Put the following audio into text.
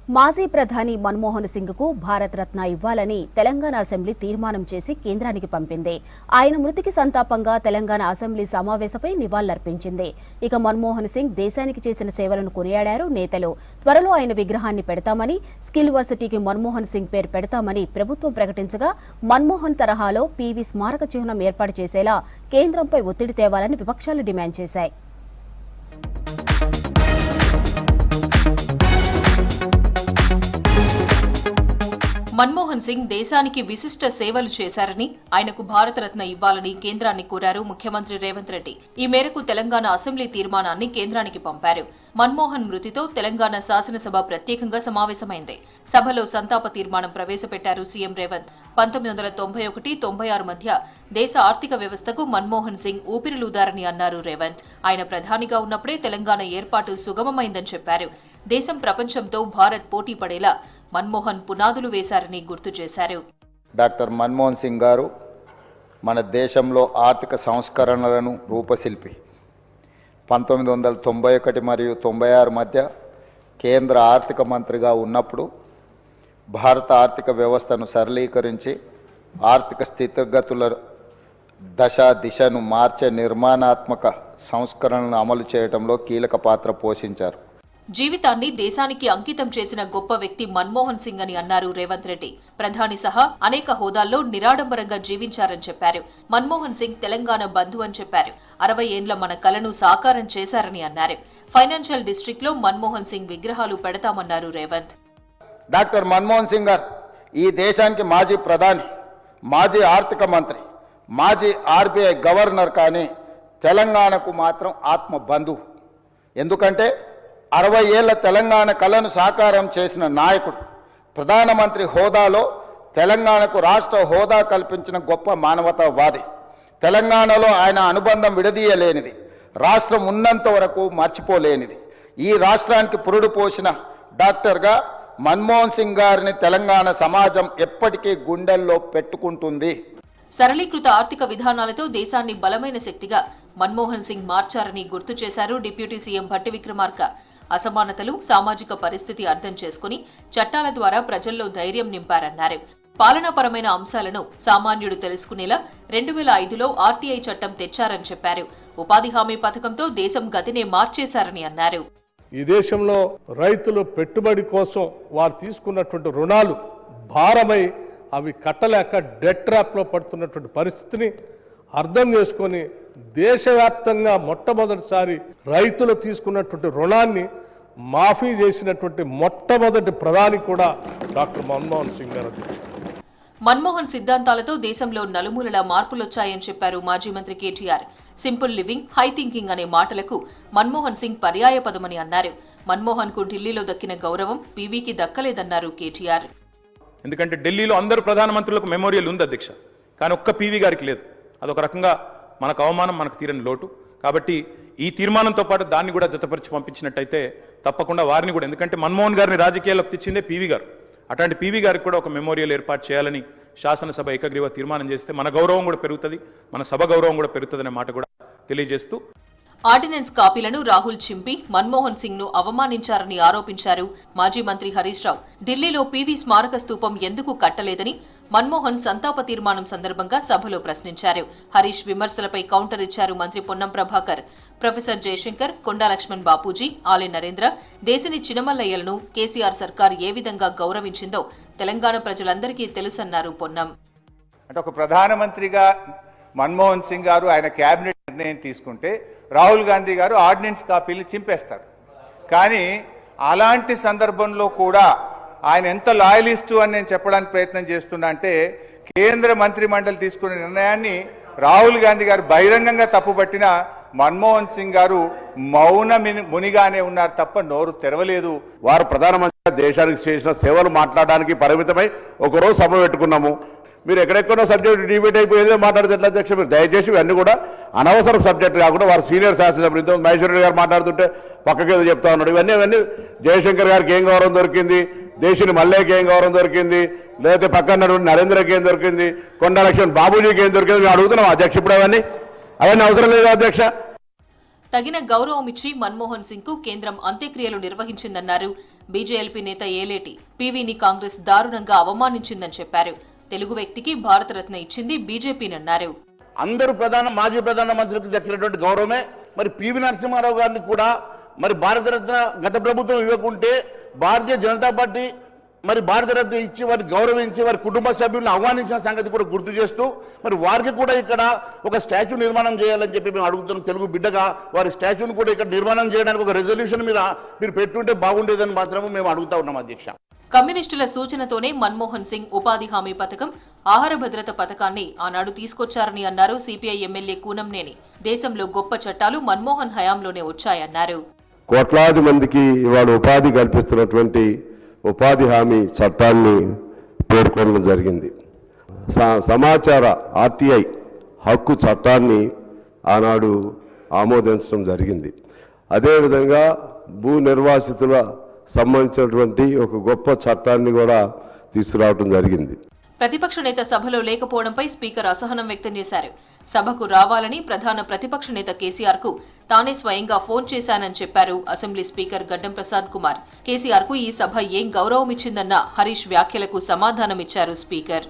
మాజీ ప్రధాని మన్మోహన్ సింగ్ కు భారత రత్న ఇవ్వాలని తెలంగాణ అసెంబ్లీ తీర్మానం చేసి కేంద్రానికి పంపింది. ఆయన మృతికి సంతాపంగా తెలంగాణ అసెంబ్లీ సమావేశపై నివాళులర్పించింది. ఇక మన్మోహన్ సింగ్ దేశానికి చేసిన సేవలను కొనియాడారు నేతలు. త్వరలో ఆయన విగ్రహాన్ని పెడతామని, స్కిల్ వర్సిటీకి మన్మోహన్ సింగ్ పేరు పెడతామని ప్రభుత్వం ప్రకటించగా మన్మోహన్ తరహాలో పీవీ స్మారక చిహ్నం ఏర్పాటు చేసేలా కేంద్రంపై ఒత్తిడి తేవాలని విపక్షాలు డిమాండ్ చేశాయి. మన్మోహన్ సింగ్ దేశానికి విశిష్ట సేవలు చేశారని, ఆయనకు భారతరత్న ఇవ్వాలని కేంద్రాన్ని కోరారు ముఖ్యమంత్రి రేవంత్ రెడ్డి. ఈ మేరకు తెలంగాణ అసెంబ్లీ తీర్మానాన్ని కేంద్రానికి పంపారు. మన్మోహన్ మృతితో తెలంగాణ శాసనసభ ప్రత్యేకంగా సమావేశమైంది. సభలో సంతాప తీర్మానం ప్రవేశపెట్టారు సీఎం రేవంత్. 1991-96 మధ్య దేశ ఆర్థిక వ్యవస్థకు మన్మోహన్ సింగ్ ఊపిరిలూదారని అన్నారు రేవంత్. ఆయన ప్రధానిగా ఉన్నప్పుడే తెలంగాణ ఏర్పాటు సుగమమైందని చెప్పారు. దేశం ప్రపంచంతో భారత్ పోటీ పడేలా మన్మోహన్ పునాదులు వేశారని గుర్తు చేశారు. డాక్టర్ మన్మోహన్ సింగ్ గారు మన దేశంలో ఆర్థిక సంస్కరణలను రూపశిల్పి. 1991 మరియు 96 మధ్య కేంద్ర ఆర్థిక మంత్రిగా ఉన్నప్పుడు భారత ఆర్థిక వ్యవస్థను సరళీకరించి ఆర్థిక స్థితిగతుల దిశను మార్చే నిర్మాణాత్మక సంస్కరణలను అమలు చేయడంలో కీలక పాత్ర పోషించారు. జీవితాన్ని దేశానికి అంకితం చేసిన గొప్ప వ్యక్తి మన్మోహన్ సింగ్ అని అన్నారు రేవంత్ రెడ్డి. ప్రధాని సహా అనేక హోదాల్లో నిరాడంబరంగా జీవించారని చెప్పారు. మన్మోహన్ సింగ్ తెలంగాణ బంధు అని చెప్పారు. 60 ఏండ్ల మన కలను సాకారం చేశారని అన్నారు. ఫైనాన్షియల్ డిస్ట్రిక్ట్ లో మన్మోహన్ సింగ్ విగ్రహాలు పెడతామన్నారు రేవంత్. డాక్టర్ మన్మోహన్ సింగ్ గారు ఈ దేశానికి మాజీ ప్రధాని, మాజీ ఆర్థిక మంత్రి, మాజీ ఆర్బీఐ గవర్నర్, కానీ తెలంగాణకు మాత్రం ఆత్మ బంధువు. ఎందుకంటే 60 ఏళ్ల తెలంగాణ కళను సాకారం చేసిన నాయకుడు, ప్రధానమంత్రి హోదాలో తెలంగాణకు రాష్ట్ర హోదా కల్పించిన గొప్ప మానవతావాది. తెలంగాణలో ఆయన అనుబంధం విడదీయలేనిది, రాష్ట్రం ఉన్నంత వరకు మర్చిపోలేనిది. ఈ రాష్ట్రానికి పురుడు పోసిన డాక్టర్గా మన్మోహన్ సింగ్ గారిని తెలంగాణ సమాజం ఎప్పటికీ గుండెల్లో పెట్టుకుంటుంది. సరళీకృత ఆర్థిక విధానాలతో దేశాన్ని బలమైన శక్తిగా మన్మోహన్ సింగ్ మార్చారని గుర్తు చేశారు డిప్యూటీ సీఎం భట్టి విక్రమార్క. అసమానతలు, సామాజిక పరిస్థితి అర్థం చేసుకుని చట్టాల ద్వారా ప్రజల్లో ధైర్యం నింపారన్నారు. పాలనాపరమైన అంశాలను సామాన్యుడు తెలుసుకునేలా 2005లో ఆర్టీఐ చట్టం తెచ్చారని చెప్పారు. ఉపాధి హామీ పథకంతో దేశం గతినే మార్చేశారని అన్నారు. ఈ దేశంలో రైతులు పెట్టుబడి కోసం వారు తీసుకున్నటువంటి రుణాలు భారమై అవి కట్టలేక డెట్ ట్రాప్లో పడుతున్నటువంటి పరిస్థితిని అర్థం చేసుకొని దేశవ్యాప్తంగా మొట్టమొదటిసారి రైతులు తీసుకున్నటువంటి రుణాన్ని మాఫీ చేసినటువంటి మొట్టమొదటి ప్రధాని కూడా డాక్టర్ మన్మోహన్ సింగ్ గారు. మన్మోహన్ సిద్ధాంతాలతో దేశంలో నలుమూలలా మార్పులొచ్చాయని చెప్పారు మాజీ మంత్రి KTR. Simple living, high thinking అనే మాటలకు మన్మోహన్ సింగ్ పర్యాయపదమని అన్నారు. మన్మోహన్ కు ఢిల్లీలో దక్కిన గౌరవం పీవీకి దక్కలేదన్నారు కేటీఆర్. ఎందుకంటే ఢిల్లీలో అందరు ప్రధానమంత్రులకు మెమోరియల్ ఉంది అధ్యక్ష, కానీ ఒక్క పీవీ గారికి లేదు. అదొక రకంగా మనకు అవమానం, మనకు తీరని లోటు. కాబట్టి ఈ తీర్మానంతో పాటు దాన్ని కూడా జతపరిచి పంపించినట్టయితే తప్పకుండా వారిని కూడా, ఎందుకంటే మన్మోహన్ గారిని రాజకీయాల్లోకి తెచ్చిందే పీవీ గారు, అట్లాంటి పీవీ గారికి కూడా ఒక మెమోరియల్ ఏర్పాటు చేయాలని శాసనసభ ఏకగ్రీవ తీర్మానం చేస్తే మన గౌరవం కూడా పెరుగుతుంది, మన సభ గౌరవం కూడా పెరుగుతుందనే మాట కూడా తెలియజేస్తూ ఆర్డినెన్స్ కాపీలను రాహుల్ చింపి మన్మోహన్ సింగ్ ను అవమానించారని ఆరోపించారు మాజీ మంత్రి హరీష్ రావు. ఢిల్లీలో పీవీ స్మారక స్తూపం ఎందుకు కట్టలేదని మన్మోహన్ సంతాప తీర్మానం సందర్భంగా సభలో ప్రశ్నించారు. హరీష్ విమర్శలపై కౌంటర్ ఇచ్చారు మంత్రి పొన్నం ప్రభాకర్. ప్రొఫెసర్ జయశంకర్, కొండా లక్ష్మణ్ బాపూజీ, ఆలె నరేంద్ర, దేశిని చినమల్లయ్యలను కేసీఆర్ సర్కార్ ఏ విధంగా గౌరవించిందో తెలంగాణ ప్రజలందరికీ తెలుసన్నారు పొన్నం. అంటే ఒక ప్రధానమంత్రిగా మన్మోహన్ సింగ్ గారు ఆయన కేబినెట్ నిర్ణయం తీసుకుంటే రాహుల్ గాంధీ గారు ఆర్డినెన్స్ కాపీలు చింపేస్తారు. కానీ అలాంటి సందర్భంలో కూడా ఆయన ఎంత లాయలిస్టు అని నేను చెప్పడానికి ప్రయత్నం చేస్తున్నా అంటే, కేంద్ర మంత్రి మండలి తీసుకున్న నిర్ణయాన్ని రాహుల్ గాంధీ గారు బహిరంగంగా తప్పుపట్టిన మన్మోహన్ సింగ్ గారు మౌన మునిగానే ఉన్నారు తప్ప నోరు తెరవలేదు. వారు ప్రధానమంత్రి దేశానికి చేసిన సేవలు మాట్లాడడానికి పరిమితమై ఒకరోజు సభ పెట్టుకున్నాము. మీరు ఎక్కడెక్కడో సబ్జెక్ట్ డిబేట్ అయిపోయేదో మాట్లాడితే ఎట్లా అధ్యక్ష? మీరు దయచేసి ఇవన్నీ కూడా అనవసరం సబ్జెక్ట్ కాకుండా వారు సీనియర్ శాసనసభ్యులతో మహేశ్వర గారు మాట్లాడుతుంటే పక్కకేదో చెప్తా ఉన్నాడు. ఇవన్నీ జయశంకర్ గారికి ఏం గౌరవం దొరికింది, దేశిని మల్లయ్యకి ఏం గౌరవం దొరికింది, లేకపోతే పక్కన నరేంద్రకి ఏం దొరికింది, కొండా లక్ష్మణ్ బాబూజీకి ఏం దొరికింది మేము అడుగుతున్నాం అధ్యక్ష. ఇప్పుడు అవన్నీ అవసరం లేదు అధ్యక్ష. తగిన గౌరవం ఇచ్చి మన్మోహన్ సింగ్ కు కేంద్రం అంత్యక్రియలు నిర్వహించిందన్నారు బీజేఎల్పీ నేత ఏలేటి పీవీని కాంగ్రెస్ దారుణంగా అవమానించిందని చెప్పారు. తెలుగు వ్యక్తికి భారతరత్న ఇచ్చింది బీజేపీనన్నారు. అందరూ మాజీ ప్రధానమంత్రికి దక్కినటువంటి గౌరవమే మరి పివి నరసింహారావు గారిని కూడా మరి భారతరత్న గత ప్రభుత్వం ఇవ్వకుంటే భారతీయ జనతా పార్టీ మరి భారతరత్న ఇచ్చి వారికి గౌరవించి వారి కుటుంబ సభ్యులను ఆహ్వానించిన సంగతి కూడా గుర్తు చేస్తూ మరి వారికి కూడా ఇక్కడ ఒక స్టాచ్యూ నిర్మాణం చేయాలని చెప్పి మేము అడుగుతున్నాం. తెలుగు బిడ్డగా వారి స్టాచ్యూని కూడా ఇక్కడ నిర్మాణం చేయడానికి ఒక రెజల్యూషన్ మీరు పెట్టుంటే బాగుండేదని మాత్రమే మేము అడుగుతా ఉన్నాం అధ్యక్ష. కమ్యూనిస్టుల సూచనతోనే మన్మోహన్ సింగ్ ఉపాధి హామీ పథకం, ఆహార భద్రత పథకాన్ని ఆనాడు తీసుకొచ్చారని అన్నారు సిపిఐ ఎమ్మెల్యే కూనంనేని. దేశంలో గొప్ప చట్టాలు మన్మోహన్ హయాంలోనే వచ్చాయన్నారు. కోట్లాది మందికి ఇవాళ ఉపాధి కల్పిస్తున్నటువంటి ఉపాధి హామీ చట్టాన్ని పేర్కొనడం జరిగింది. సమాచార ఆర్టీఐ హక్కు చట్టాన్ని ఆనాడు ఆమోదించడం జరిగింది. అదేవిధంగా భూ నిర్వాసితుల సంబంధించినటువంటి ఒక గొప్ప చట్టాన్ని కూడా తీసుకురావడం జరిగింది. ప్రతిపక్ష నేత సభలో లేకపోవడంపై స్పీకర్ అసహనం వ్యక్తం చేశారు. సభకు రావాలని ప్రధాన ప్రతిపక్ష నేత కేసీఆర్ కు తానే స్వయంగా ఫోన్ చేశానని చెప్పారు అసెంబ్లీ స్పీకర్ గడ్డం ప్రసాద్ కుమార్. కేసీఆర్ కు ఈ సభ ఏం గౌరవం ఇచ్చిందన్న హరీష్ వ్యాఖ్యలకు సమాధానమిచ్చారు స్పీకర్.